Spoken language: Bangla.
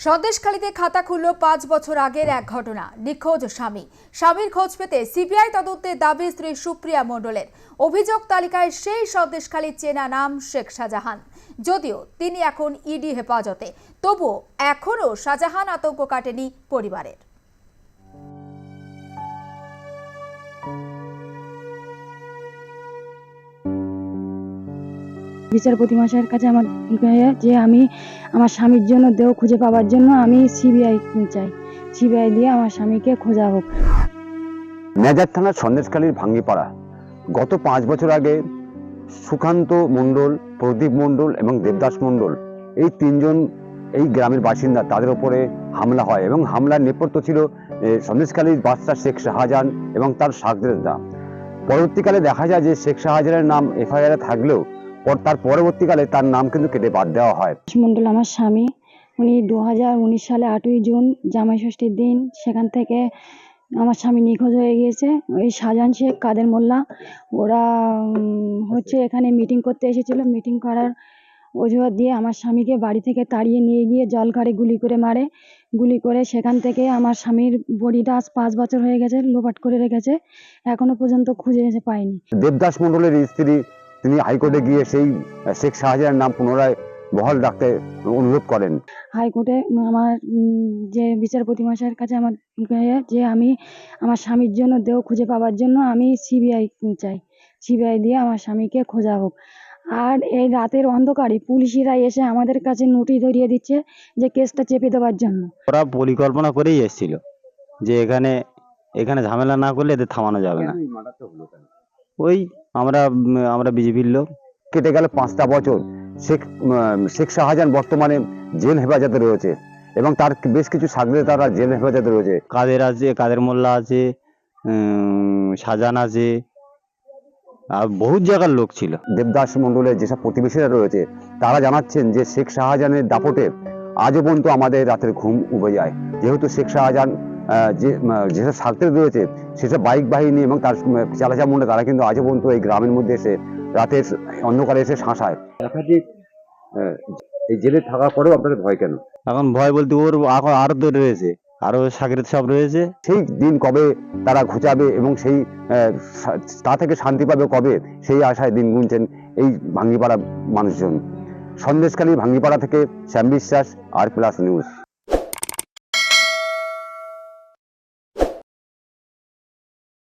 সন্দেশখালীতে খাতা খুলল 5 বছর আগের এক ঘটনা। নিখোঁজ স্বামীর খোঁজ পেতে সিবিআই তদন্তের দাবি স্ত্রী সুপ্রিয়া মণ্ডলের। অভিযোগ তালিকায় সেই সন্দেশখালীর চেনা নাম শেখ শাহজাহান। যদিও তিনি এখন ইডি হেফাজতে, তবুও এখনও শাহজাহান আতঙ্ক কাটেনি পরিবারের। বিচারপতি মশাইয়ের কাছে আমার যে আমি আমার স্বামীর জন্য দেহ খুঁজে পাওয়ার জন্য আমি সিবিআই চাই, সিবিআই দিয়ে আমার স্বামীকে খোঁজা হোক। নেজার থানার সন্দেশখালীর ভাঙ্গিপাড়া গত 5 বছর আগে সুকান্ত মণ্ডল, প্রদীপ মণ্ডল এবং দেবদাস মণ্ডল এই তিনজন এই গ্রামের বাসিন্দা, তাদের উপরে হামলা হয় এবং হামলার নেপথ্য ছিল সন্দেশখালীর বাদশা শেখ শাহজাহান এবং তার শাকদের নাম। পরবর্তীকালে দেখা যায় যে শেখ শাহজাহানের নাম এফআইআরে থাকলেও তার পরবর্তীকালে তার নাম কিন্তু কেটে বাদ দেওয়া হয়। মণ্ডল আমার স্বামী, উনি 2019 সালে 8ই জুন জামাই ষষ্ঠীর দিন সেখান থেকে আমার স্বামী নিখোঁজ হয়ে গিয়েছে। ওই শাহজাহান শেখ, কাদের মোল্লা, ওরা এখানে মিটিং করতে এসেছিল। মিটিং করার অজুহাত দিয়ে আমার স্বামীকে বাড়ি থেকে তাড়িয়ে নিয়ে গিয়ে জলঘাড়ে গুলি করে মারে। গুলি করে সেখান থেকে আমার স্বামীর বডিটা আজ 5 বছর হয়ে গেছে লোপাট করে রেখেছে, এখনো পর্যন্ত খুঁজে পায়নি। দেবদাস মণ্ডলের স্ত্রী তিনি হাইকোর্টে গিয়ে সেই শেখ শাহজাহানের নাম পুনরায় বহাল রাখতে অনুরোধ করেন। হাইকোর্টে আমার যে বিচারপতি মশাইয়ের কাছে আমার যে আমি আমার স্বামীর জন্য দেহ খুঁজে পাওয়ার জন্য আমি সিবিআই চাই, সিবিআই দিয়ে আমার স্বামীকে খোঁজা হোক। আর এই রাতের অন্ধকারে পুলিশরা এসে আমাদের কাছে নোটিশ ধরিয়ে দিচ্ছে যে কেসটা চেপে দেওয়ার জন্য। ওরা পরিকল্পনা করেই এসেছিল যে এখানে ঝামেলা না করলে এদের থামানো যাবে না। ওই আমরা বিজেপির লোক। কেটে গেল 5টা বছর। শেখ শাহজাহান বর্তমানে জেল হেফাজতে রয়েছে এবং তার বেশ কিছু সাগরে তারা জেল হেফাজতে রয়েছে। কাদের মোল্লা আছে, শাহজাহান আছে, আর বহুত জায়গার লোক ছিল। দেবদাস মণ্ডলের যেসব প্রতিবেশীরা রয়েছে তারা জানাচ্ছেন যে শেখ শাহজাহানের দাপটে আজও পর্যন্ত আমাদের রাতের ঘুম উবে যায়, যেহেতু শেখ শাহজাহান যেসব সাগরে রয়েছে সেসব বাইক বাহিনী এবং তার চালাচা মুন্ডা তারা কিন্তু আজও পর্যন্ত এই গ্রামের মধ্যে এসে রাতের অন্ধকারে এসে শাঁসায়। এই জেলে থাকার পরেও আপনাদের ভয় কেন? এখন ভয় বলতে ওর আরো তো রয়েছে, আরো সাগরের সব রয়েছে। সেই দিন কবে তারা ঘুচাবে এবং সেই তা থেকে শান্তি পাবে কবে, সেই আশায় দিন গুনছেন এই ভাঙ্গিপাড়া মানুষজন। সন্দেশখালী ভাঙ্গিপাড়া থেকে শ্যাম বিশ্বাস, আর প্লাস নিউজ।